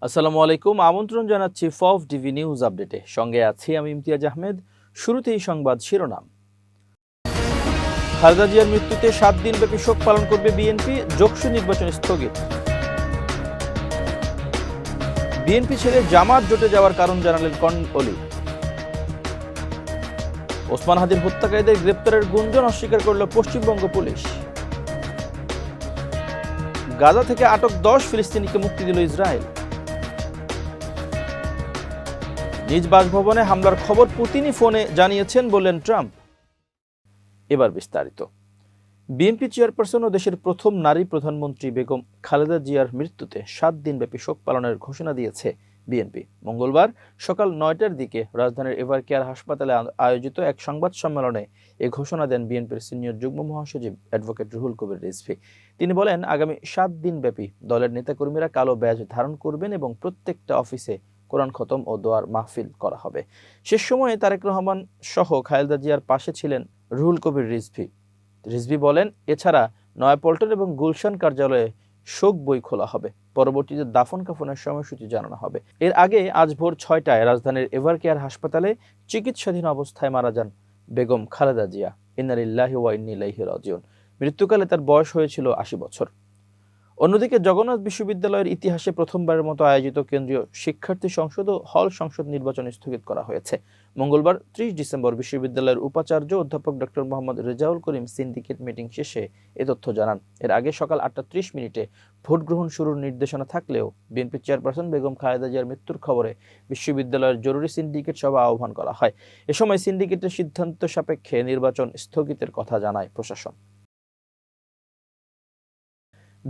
আসসালামু আলাইকুম। আমন্ত্রণ জানাচ্ছি ফফ ডিভি নিউজ আপডেটে। সঙ্গে আছি আমি ইমতিয়াজ আহমেদ। শুরুতেই সংবাদ শিরোনাম। খালেদা জিয়ার মৃত্যুতে 7 দিনব্যাপী শোক পালন করবে বিএনপি, যোগসু নির্বাচন স্থগিত। বিএনপি ছেড়ে জামাত জোটে যাওয়ার কারণ জানালেন কর্নেল অলি। ওসমান হাদির হত্যাকারীদের গ্রেপ্তারের গুঞ্জন অস্বীকার করল পশ্চিমবঙ্গ পুলিশ। গাজা থেকে আটক 10 ফিলিস্তিনিকে মুক্তি দিল ইসরায়েল। নিজ বাসভবনে হামলার খবর পুতিনই ফোনে জানিয়েছেন বললেন ট্রাম্প। এবার বিস্তারিত। বিএনপি চেয়ারপারসন ও দেশের প্রথম নারী প্রধানমন্ত্রী বেগম খালেদা জিয়ার মৃত্যুতে 7 দিনব্যাপী শোক পালনের ঘোষণা দিয়েছে বিএনপি। মঙ্গলবার সকাল 9টার দিকে রাজধানীর এভারকেয়ার হাসপাতালে আয়োজিত এক সংবাদ সম্মেলনে এ ঘোষণা দেন বিএনপির সিনিয়র যুগ্ম মহাসচিব অ্যাডভোকেট রুহুল কবির রিজভী। তিনি বলেন, আগামী 7 দিনব্যাপী দলের নেতাকর্মীরা কালো ব্যাজ ধারণ করবেন এবং প্রত্যেকটা অফিসে কোরআন খতম ও দোয়ার মাহফিল করা হবে। শেষ সময়ে তারেক রহমান সহ খালেদা জিয়ার পাশে ছিলেন রুহুল কবির রিজভী বলেন, এছাড়া নয়াপল্টন এবং গুলশান কার্যালয়ে শোক বই খোলা হবে। পরবর্তীতে দাফন কাফনের সময়সূচি জানানো হবে। এর আগে আজ ভোর 6টায় রাজধানীর এভারকেয়ার হাসপাতালে চিকিৎসাধীন অবস্থায় মারা যান বেগম খালেদা জিয়া। ইন্না লিল্লাহি ওয়া ইন্না ইলাইহি রাজিউন। মৃত্যুকালে তার বয়স হয়েছিল 80 বছর। অন্যদিকে জগন্নাথ বিশ্ববিদ্যালয়ের ইতিহাসে প্রথমবারের মতো আয়োজিত কেন্দ্রীয় শিক্ষার্থী সংসদ ও হল সংসদ নির্বাচন স্থগিত করা হয়েছে। মঙ্গলবার 30 ডিসেম্বর বিশ্ববিদ্যালয়ের উপাচার্য অধ্যাপক doctor Mohammad Rezaul Karim syndicate meeting শেষে এ তথ্য জানান। এর আগে সকাল 8টা 30 মিনিটে ভোট গ্রহণ শুরুর নির্দেশনা থাকলেও বিএনপি চেয়ারপারসন বেগম খালেদা জিয়ার মৃত্যুর খবরে বিশ্ববিদ্যালয়ের জরুরি সিন্ডিকেট সভা আহ্বান করা হয়। এ সময় সিন্ডিকেটের সিদ্ধান্ত সাপেক্ষে নির্বাচন স্থগিতের কথা জানায় প্রশাসন।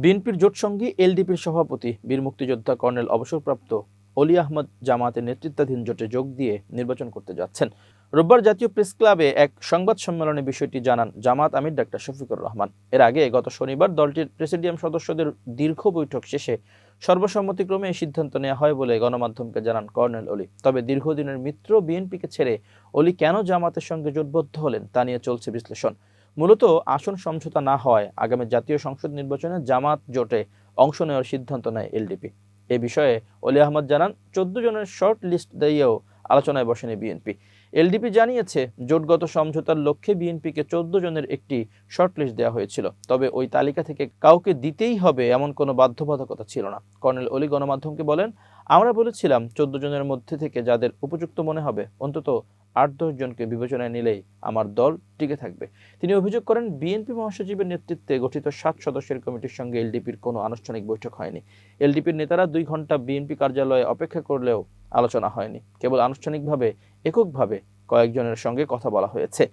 বিএনপির জোট সঙ্গী এলডিপির সভাপতি বীর মুক্তিযোদ্ধা কর্নেল অবসরপ্রাপ্ত অলি আহমদ জামাতের নেতৃত্বাধীন জোটে যোগ দিয়ে নির্বাচন করতে যাচ্ছেন। রোববার জাতীয় প্রেস ক্লাবে এক সংবাদ সম্মেলনে বিষয়টি জানান জামাত আমির ডাক্তার শফিকুর রহমান। এর আগে গত শনিবার দলটির প্রেসিডিয়াম সদস্যদের দীর্ঘ বৈঠক শেষে সর্বসম্মতিক্রমে এই সিদ্ধান্ত নেওয়া হয় বলে গণমাধ্যমকে জানান কর্নেল অলি। তবে দীর্ঘদিনের মিত্র বিএনপিকে ছেড়ে অলি কেন জামাতের সঙ্গে জোটবদ্ধ হলেন তা নিয়ে চলছে বিশ্লেষণ। মূলত আসন সমঝোতা না হয় আগামী জাতীয় সংসদ নির্বাচনে জামাত জোটে অংশ নেওয়ার সিদ্ধান্ত নেয় এলডিপি। এ বিষয়ে অলি আহমদ জানান, 14 জনের শর্ট লিস্ট দিয়েও আলোচনায় বসেনি বিএনপি। এলডিপি জানিয়েছে, জোটগত সমঝোতার লক্ষ্যে বিএনপিকে 14 জনের একটি শর্ট লিস্ট দেওয়া হয়েছিল। তবে ওই তালিকা থেকে কাউকে দিতেই হবে এমন কোনো বাধ্যবাধকতা ছিল না। কর্নেল অলি গণমাধ্যমকে বলেন, আমরা বলেছিলাম 14 জনের মধ্যে থেকে যাদের উপযুক্ত মনে হবে অন্তত 8-10 জনকে বিবেচনায় নিলেই আমার দল টিকে থাকবে। তিনি অভিযোগ করেন, বিএনপি মহাসচিবের নেতৃত্বে গঠিত 7 সদস্যের কমিটির সঙ্গে এলডিপির কোনো আনুষ্ঠানিক বৈঠক হয়নি। এলডিপির নেতারা 2 ঘন্টা বিএনপি কার্যালয়ে অপেক্ষা করলেও আলোচনা হয়নি। কেবল আনুষ্ঠানিকভাবে এককভাবে কয়েকজনের সঙ্গে কথা বলা হয়েছে।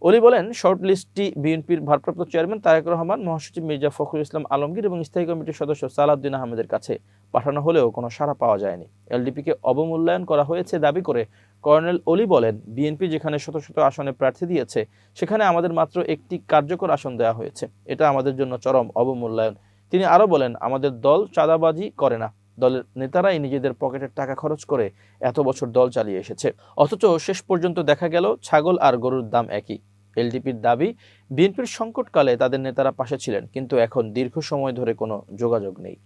অলি বলেন, শর্ট লিস্টটি বিএনপির ভারপ্রাপ্ত চেয়ারম্যান তারেক রহমান, মহাসচিব মির্জা ফখরুল ইসলাম আলমগীর এবং স্থায়ী কমিটির সদস্য সালাউদ্দিন আহমেদের কাছে পাঠানো হলেও কোনো সাড়া পাওয়া যায়নি। এলডিপিকে অবমূল্যায়ন করা হয়েছে দাবি করে কর্নেল অলি বলেন, বিএনপি যেখানে শত শত আসনে প্রার্থী দিয়েছে সেখানে আমাদের মাত্র একটি কার্যকর আসন দেওয়া হয়েছে। এটা আমাদের জন্য চরম অবমূল্যায়ন। তিনি আরও বলেন, আমাদের দল চাঁদাবাজি করে না। দলের নেতারাই নিজেদের পকেটের টাকা খরচ করে এত বছর দল চালিয়ে এসেছে। অথচ শেষ পর্যন্ত দেখা গেল ছাগল আর গরুর দাম একই। এলডিপির দাবি, বিএনপির সংকটকালে তাদের নেতারা পাশে ছিলেন, কিন্তু এখন দীর্ঘ সময় ধরে কোনো যোগাযোগ নেই।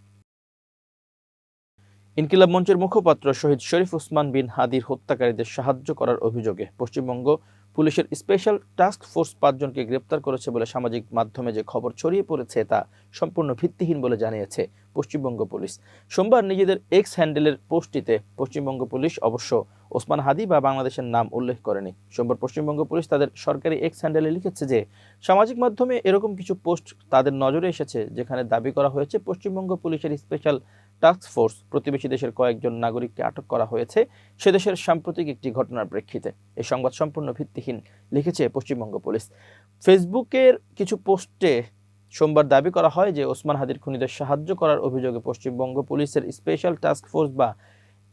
ইনকিলাব মঞ্চের মুখপাত্র শহীদ শরীফ ওসমান বিন হাদির হত্যাকারীদের সাহায্য করার অভিযোগে পশ্চিমবঙ্গ পুলিশের স্পেশাল টাস্ক ফোর্স 5 জনকে গ্রেপ্তার করেছে বলে সামাজিক মাধ্যমে যে খবর ছড়িয়ে পড়েছে তা সম্পূর্ণ ভিত্তিহীন বলে জানিয়েছে পশ্চিমবঙ্গ পুলিশ। সোমবার নিজেদের এক্স হ্যান্ডেলের পোস্টটিতে পশ্চিমবঙ্গ পুলিশ অবশ্য ওসমান হাদি বা বাংলাদেশের নাম উল্লেখ করেনি। সোমবার পশ্চিমবঙ্গ পুলিশ তাদের সরকারি এক্স হ্যান্ডেলে লিখেছে যে সামাজিক মাধ্যমে এরকম কিছু পোস্ট তাদের নজরে এসেছে যেখানে দাবি করা হয়েছে পশ্চিমবঙ্গ পুলিশের স্পেশাল টাস্ক ফোর্স প্রতিবেশী দেশের কয়েকজন নাগরিককে আটক করা হয়েছে সে দেশের সাম্প্রতিক একটি ঘটনার প্রেক্ষিতে। এই সংবাদ সম্পূর্ণ ভিত্তিহীন, লিখেছে পশ্চিমবঙ্গ পুলিশ। ফেসবুকের কিছু পোস্টে সোমবার দাবি করা হয় যে ওসমান হাদির খুনিদের সাহায্য করার অভিযোগে পশ্চিমবঙ্গ পুলিশের স্পেশাল টাস্ক ফোর্স বা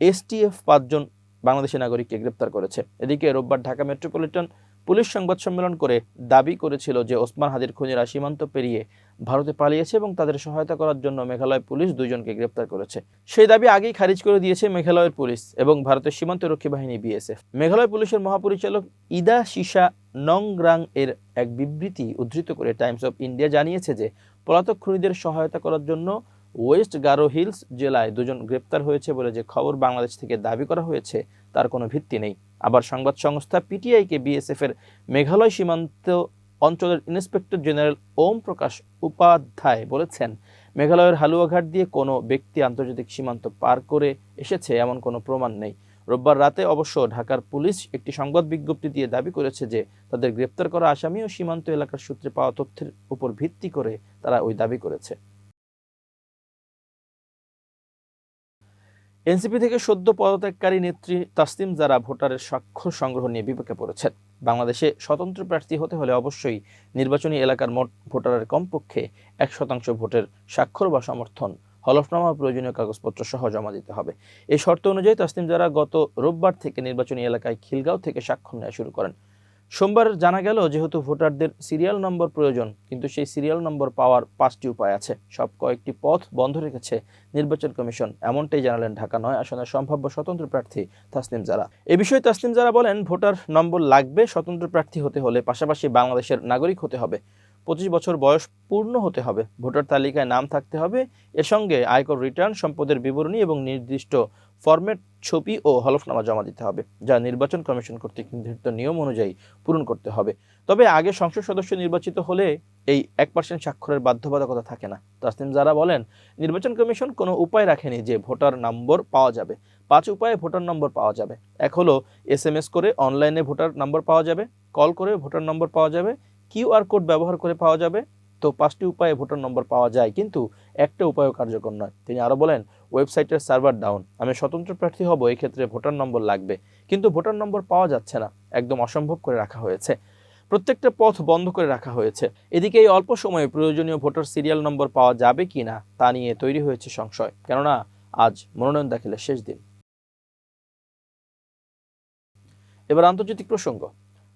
এসটিএফ 5 জন বাংলাদেশি নাগরিককে গ্রেপ্তার করেছে। এদিকে রোববার ঢাকা মেট্রোপলিটন পুলিশ সংবাদ সম্মেলন করে দাবি করেছিল যে ওসমান হাদির খুনিরা সীমান্ত পেরিয়ে ভারতে পালিয়েছে এবং তাদের সহায়তা করার জন্য মেঘালয় পুলিশ 2 জনকে গ্রেপ্তার করেছে। সেই দাবি আগেই খারিজ করে দিয়েছে মেঘালয়ের পুলিশ এবং ভারতের সীমান্তরক্ষী বাহিনী বিএসএফ। মেঘালয় পুলিশের মহাপরিচালক ইদা সিসা নংগ্রাং এর এক বিবৃতি উদ্ধৃত করে টাইমস অফ ইন্ডিয়া জানিয়েছে যে পলাতক খুনিদের সহায়তা করার জন্য ওয়েস্ট গারো হিলস জেলায় 2 জন গ্রেপ্তার হয়েছে বলে যে খবর বাংলাদেশ থেকে দাবি করা হয়েছে তার কোনো ভিত্তি নেই। আবার সংবাদ সংস্থা পিটিআইকে বিএসএফ এর মেঘালয় সীমান্ত অঞ্চলের ইন্সপেক্টর জেনারেল ওম প্রকাশ উপাধ্যায় বলেছেন, মেঘালয়ের হালুয়াঘাট দিয়ে কোনো ব্যক্তি আন্তর্জাতিক সীমান্ত পার করে এসেছে এমন কোনো প্রমাণ নেই। রোববার রাতে অবশ্য ঢাকার পুলিশ একটি সংবাদ বিজ্ঞপ্তি দিয়ে দাবি করেছে যে তাদের গ্রেপ্তার করা আসামি ও সীমান্ত এলাকার সূত্রে পাওয়া তথ্যের উপর ভিত্তি করে তারা ওই দাবি করেছে। এনসিপি থেকে সদ্য পদত্যাগকারী নেত্রী তাসনিম জারা ভোটারের স্বাক্ষর সংগ্রহ নিয়ে বিপাকে পড়েছেন। বাংলাদেশে স্বতন্ত্র প্রার্থী হতে হলে অবশ্যই নির্বাচনী এলাকার মোট ভোটারের কমপক্ষে 1% ভোটের স্বাক্ষর বা সমর্থন, হলফনামা ও প্রয়োজনীয় কাগজপত্র সহ জমা দিতে হবে। এই শর্ত অনুযায়ী তাসনিম জারা গত রোববার থেকে নির্বাচনী এলাকায় খিলগাঁও থেকে স্বাক্ষর নেওয়া শুরু করেন। সোমবার জানা গেল, যেহেতু ভোটারদের সিরিয়াল নম্বর প্রয়োজন, কিন্তু সেই সিরিয়াল নম্বর পাওয়ার 5টি উপায় আছে। সব কয়েকটি পথ বন্ধ রেখেছে নির্বাচন কমিশন, এমনটাই জানালেন ঢাকা 9 আসনের সম্ভাব্য স্বতন্ত্র প্রার্থী তাসনিম জারা। এ বিষয়ে তাসনিম জারা বলেন, ভোটার নম্বর লাগবে। স্বতন্ত্র প্রার্থী হতে হলে পাশাপাশি বাংলাদেশের নাগরিক হতে হবে, 25 বছর বয়স পূর্ণ হতে হবে, ভোটার তালিকায় নাম থাকতে হবে, এর সঙ্গে আয়কর রিটার্ন, সম্পদের বিবরণী এবং নির্দিষ্ট ফরম্যাট ছবি ও হলফনামা জমা দিতে হবে, যা নির্বাচন কমিশন কর্তৃক নির্ধারিত নিয়ম অনুযায়ী পূরণ করতে হবে। তবে আগে সংসদ সদস্য নির্বাচিত হলে এই 1% স্বাক্ষরের বাধ্যবাধকতা থাকে না। তাসনিম জারা বলেন, নির্বাচন কমিশন কোনো উপায় রাখেনি যে ভোটার নম্বর পাওয়া যাবে। 5 উপায়ে ভোটার নম্বর পাওয়া যাবে। এক হলো SMS করে অনলাইনে ভোটার নম্বর পাওয়া যাবে, কল করে ভোটার নম্বর পাওয়া যাবে, QR কোড ব্যবহার করে পাওয়া যাবে। তো 5টি উপায়ে ভোটার নম্বর পাওয়া যায়, কিন্তু একটা উপায়ও কার্যকর নয়। তিনি আরো বলেন, ওয়েবসাইটের সার্ভার ডাউন, আমি স্বতন্ত্র প্রার্থী হব, এই ক্ষেত্রে ভোটার নম্বর লাগবে, কিন্তু ভোটার নম্বর পাওয়া যাচ্ছে না, একদম অসম্ভব করে রাখা হয়েছে। প্রত্যেকটা পথ বন্ধ করে রাখা হয়েছে। এদিকে এই অল্প সময়ে প্রয়োজনীয় ভোটার সিরিয়াল নম্বর পাওয়া যাবে কিনা তা নিয়ে তৈরি হয়েছে সংশয়, কেননা আজ মনোনয়ন দাখিলের শেষ দিন। এবার আন্তর্জাতিক প্রসঙ্গ।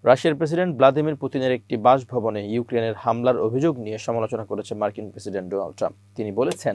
রাশিয়ার প্রেসিডেন্ট ভ্লাদিমির পুতিনের একটি বাসভবনে ইউক্রেনের হামলার অভিযোগ নিয়ে সমালোচনা করেছে মার্কিন প্রেসিডেন্ট ডোনাল্ড ট্রাম্প। তিনি বলেছেন,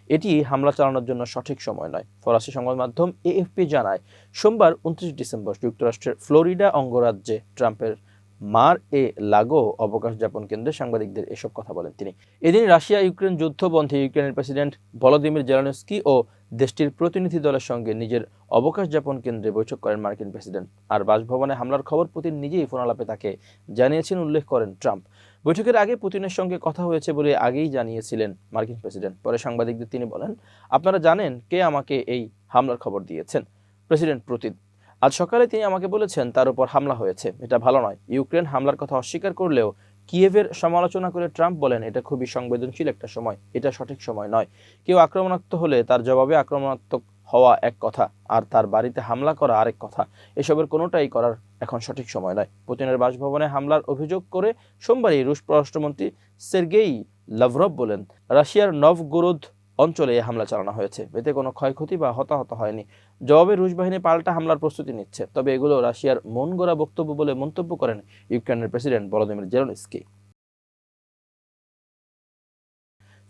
এটি হামলা চালানোর জন্য সঠিক সময় নয়। ফরাসি সংবাদ মাধ্যম AFP জানায়, সোমবার 29 ডিসেম্বর যুক্তরাষ্ট্রের ফ্লোরিডা অঙ্গরাজ্যে ট্রাম্পের মার এ লাগো অবকাশ যাপন কেন্দ্রে সাংবাদিকদের এসব কথা বলেন তিনি। এদিন রাশিয়া ইউক্রেন যুদ্ধ বন্ধে ইউক্রেনের প্রেসিডেন্ট ভলোদিমির জেলেনস্কি ও দেশটির প্রতিনিধি দলের সঙ্গে নিজের অবকাশ যাপন কেন্দ্রে বৈঠক করেন মার্কিন প্রেসিডেন্ট। আর বাসভবনে হামলার খবর পুতিন নিজেই ফোনালাপে তাকে জানিয়েছেন উল্লেখ করেন ট্রাম্প। বৈঠকের আগে পুতিনের সঙ্গে কথা হয়েছে বলে আগেই জানিয়েছিলেন মার্কিন প্রেসিডেন্ট। পরে সাংবাদিকদের তিনি বলেন, আপনারা জানেন কে আমাকে এই হামলার খবর দিয়েছেন? President Putin. আজ সকালে তিনি আমাকে বলেছেন তার উপর হামলা হয়েছে, এটা ভালো নয়। ইউক্রেন হামলার কথা অস্বীকার করলেও কিয়েভের সমালোচনা করে ট্রাম্প বলেন, এটা খুবই সংবেদনশীল একটা সময়, এটা সঠিক সময় নয়। কেউ আক্রমণাত্মক হলে তার জবাবে আক্রমণাত্মক হওয়া এক কথা, আর তার বাড়িতে হামলা করা আরেক কথা। এসবের কোনোটাই করার এখন সঠিক সময় নয়। পুতিনের বাসভবনে হামলার অভিযোগ করে সোমবারই রুশ পররাষ্ট্রমন্ত্রী সের্গেই লাভরভ বলেন, রাশিয়ার নভগোরোদ অঞ্চলে হামলা চালানো হয়েছে, এতে কোনো ক্ষয়ক্ষতি বা হতাহত হয়নি। জবাবে রুশ বাহিনী পাল্টা হামলার প্রস্তুতি নিচ্ছে, তবে এগুলো রাশিয়ার মন গড়া বক্তব্য বলে মন্তব্য করেন ইউক্রেনের প্রেসিডেন্ট ভলোদিমির জেলেনস্কি।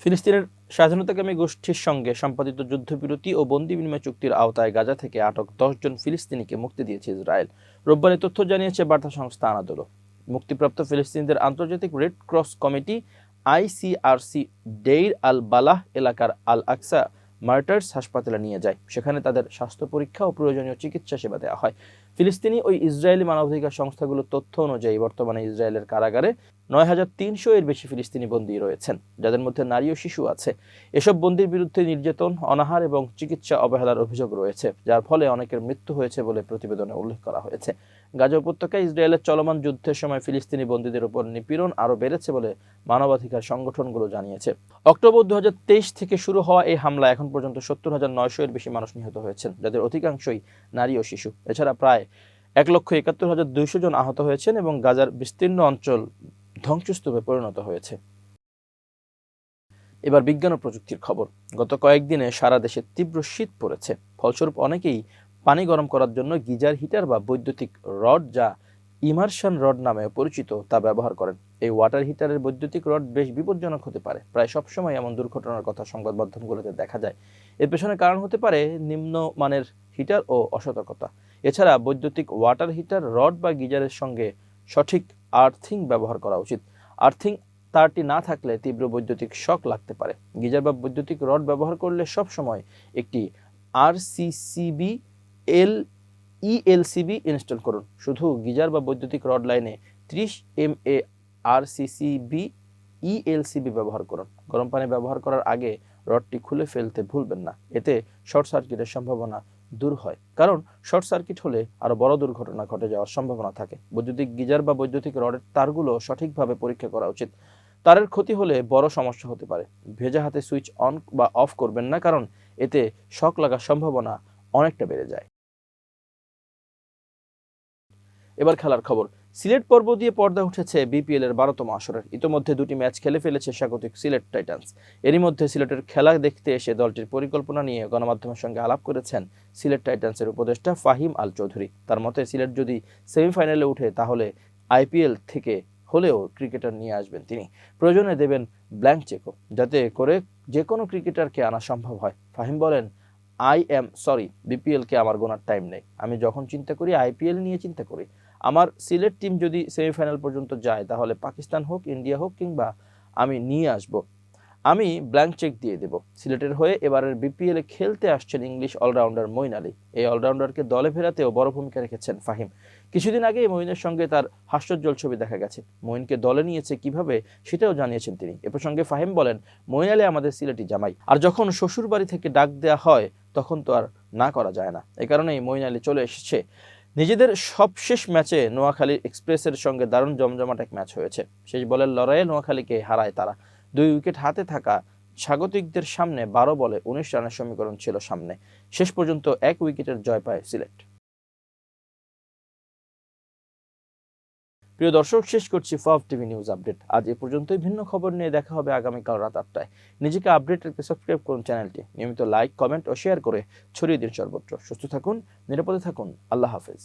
ফিলিস্তিনের স্বাধীনতাকামী গোষ্ঠীর সঙ্গে সম্পাদিত যুদ্ধবিরতি ও বন্দি বিনিময় চুক্তির আওতায় গাজা থেকে আটক 10 জন ফিলিস্তিনিকে মুক্তি দিয়েছে ইসরায়েল। রোববার এই তথ্য জানিয়েছে বার্তা সংস্থা আনাদোলো। মুক্তিপ্রাপ্ত ফিলিস্তিনিদের আন্তর্জাতিক রেড ক্রস কমিটি ICRC ডেইর আল বালাহ এলাকার আল আকসা মার্টার্স হাসপাতালে নিয়ে যায়। সেখানে তাদের স্বাস্থ্য পরীক্ষা ও প্রয়োজনীয় চিকিৎসা সেবা দেওয়া হয়। ফিলিস্তিনি ওই ইসরায়েলি মানবাধিকার সংস্থাগুলোর তথ্য অনুযায়ী বর্তমানে ইসরায়েলের কারাগারে 9300 এর বেশি ফিলিস্তিনি বন্দী রয়েছেন, যাদের মধ্যে নারী ও শিশু আছে। এসব বন্দীর বিরুদ্ধে নির্যাতন, অনাহার এবং চিকিৎসা অবহেলার অভিযোগ রয়েছে, যার ফলে অনেকের মৃত্যু হয়েছে বলে প্রতিবেদনে উল্লেখ করা হয়েছে। গাজা উপত্যকায় ইসরায়েলের চলমান যুদ্ধের সময় ফিলিস্তিনি বন্দীদের উপর নিপীড়ন আরও বেড়েছে বলে মানবাধিকার সংগঠনগুলো জানিয়েছে। অক্টোবর 2023 থেকে শুরু হওয়া এই হামলা এখন পর্যন্ত 70,900 এর বেশি মানুষ নিহত হয়েছেন, যাদের অধিকাংশই নারী ও শিশু। এছাড়া প্রায় 1,71,200 জন আহত হয়েছেন এবং গাজার বিস্তীর্ণ অঞ্চল ধ্বংসস্তূপে পরিণত হয়েছে। এবার বিজ্ঞান ও প্রযুক্তির খবর। গত কয়েকদিনে সারা দেশে তীব্র শীত পড়েছে। ফলস্বরূপ অনেকেই পানি গরম করার জন্য গিজার হিটার বা বৈদ্যুতিক রড, যা ইমার্শন রড নামে পরিচিত, তা ব্যবহার করেন। এই ওয়াটার হিটারের বৈদ্যুতিক রড বেশ বিপজ্জনক হতে পারে। প্রায় সবসময় এমন দুর্ঘটনার কথা সংবাদ মাধ্যমগুলোতে দেখা যায়। এর পেছনে কারণ হতে পারে নিম্নমানের হিটার ও অসতর্কতা। এছাড়া বৈদ্যুতিক ওয়াটার হিটার, রড বা গিজারের সঙ্গে সঠিক আর্থিং ব্যবহার করা উচিত। আর্থিং তারটি না থাকলে তীব্র বৈদ্যুতিক শক লাগতে পারে। গিজার বা বৈদ্যুতিক রড ব্যবহার করলে সবসময় একটি RCCB ELCB ইনস্টল করুন। শুধু গিজার বা বৈদ্যুতিক রড লাইনে 30 MA RCCB ELCB ব্যবহার করুন। গরম পানি ব্যবহার করার আগে রডটি খুলে ফেলতে ভুলবেন না, এতে শর্ট সার্কিটের সম্ভাবনা দূর হয়, কারণ শর্ট সার্কিট হলে আরো বড় দুর্ঘটনা ঘটে যাওয়ার সম্ভাবনা থাকে। বৈদ্যুতিক গিজার বা বৈদ্যুতিক রডের তারগুলো সঠিকভাবে পরীক্ষা করা উচিত। তারের ক্ষতি হলে বড় সমস্যা হতে পারে। ভেজা হাতে সুইচ অন বা অফ করবেন না, কারণ এতে শক লাগার সম্ভাবনা অনেকটা বেড়ে যায়। এবার খেলার খবর। সিলেট পর্ব দিয়ে পর্দা উঠেছে বিপিএল এর 12তম আসরের। ইতোমধ্যে 2টি ম্যাচ খেলে ফেলেছে স্বাগতিক সিলেট টাইটান্স। এরই মধ্যে সিলেটের খেলা দেখতে এসে দলটির পরিকল্পনা নিয়ে গণমাধ্যমের সঙ্গে আলাপ করেছেন সিলেট টাইটান্সের উপদেষ্টা ফাহিম আল চৌধুরী। তার মতে সিলেট যদি সেমিফাইনালে উঠে তাহলে IPL থেকে হলেও ক্রিকেটার নিয়ে আসবেন তিনি। প্রয়োজনে দেবেন ব্ল্যাঙ্ক চেকও, যাতে করে যে কোনো ক্রিকেটারকে আনা সম্ভব হয়। ফাহিম বলেন, I am sorry, বিপিএলকে আমার গোনার টাইম নেই। আমি যখন চিন্তা করি IPL নিয়ে চিন্তা করি। আমার সিলেট টিম যদি সেমিফাইনাল পর্যন্ত যায় তাহলে পাকিস্তান হোক, ইন্ডিয়া হোক, কিংবা আমি নিয়ে আসব, আমি ব্ল্যাঙ্ক চেক দিয়ে দেব। সিলেটের হয়ে এবারের বিপিএলে খেলতে আসছেন ইংলিশ অলরাউন্ডার মঈন আলী। এই অলরাউন্ডারকে দলে ফেরাতেও বড় ভূমিকা রেখেছেন ফাহিম। কিছুদিন আগে মঈনের সঙ্গে তার হাস্যোজ্জ্বল ছবি দেখা গেছে। মঈনকে দলে নিয়েছে কিভাবে সেটাও জানিয়েছেন তিনি। এ প্রসঙ্গে ফাহিম বলেন, মঈন আলী আমাদের সিলেটি জামাই, আর যখন শ্বশুর বাড়ি থেকে ডাক দেওয়া হয় তখন তো আর না করা যায় না। এই কারণেই মঈন আলী চলে এসেছে। নিজেদের সবশেষ ম্যাচে নোয়াখালী এক্সপ্রেসের সঙ্গে দারুণ জমজমাট এক ম্যাচ হয়েছে। শেষ বলের লড়াইয়ে নোয়াখালীকে হারায় তারা। 2 উইকেট হাতে থাকা স্বাগতিকদের সামনে 12 বলে 19 রানের সমীকরণ ছিল সামনে। শেষ পর্যন্ত 1 উইকেটের জয় পায় সিলেট। প্রিয় দর্শক, শেষ করছি ফাফ টিভি নিউজ আপডেট। আজ এ পর্যন্তই। ভিন্ন খবর নিয়ে দেখা হবে আগামীকাল রাত 8টায়। নিজেকে আপডেট রাখতে সাবস্ক্রাইব করুন চ্যানেলটি। নিয়মিত লাইক, কমেন্ট ও শেয়ার করে ছড়িয়ে দিন সর্বত্র। সুস্থ থাকুন, নিরাপদে থাকুন। আল্লাহ হাফেজ।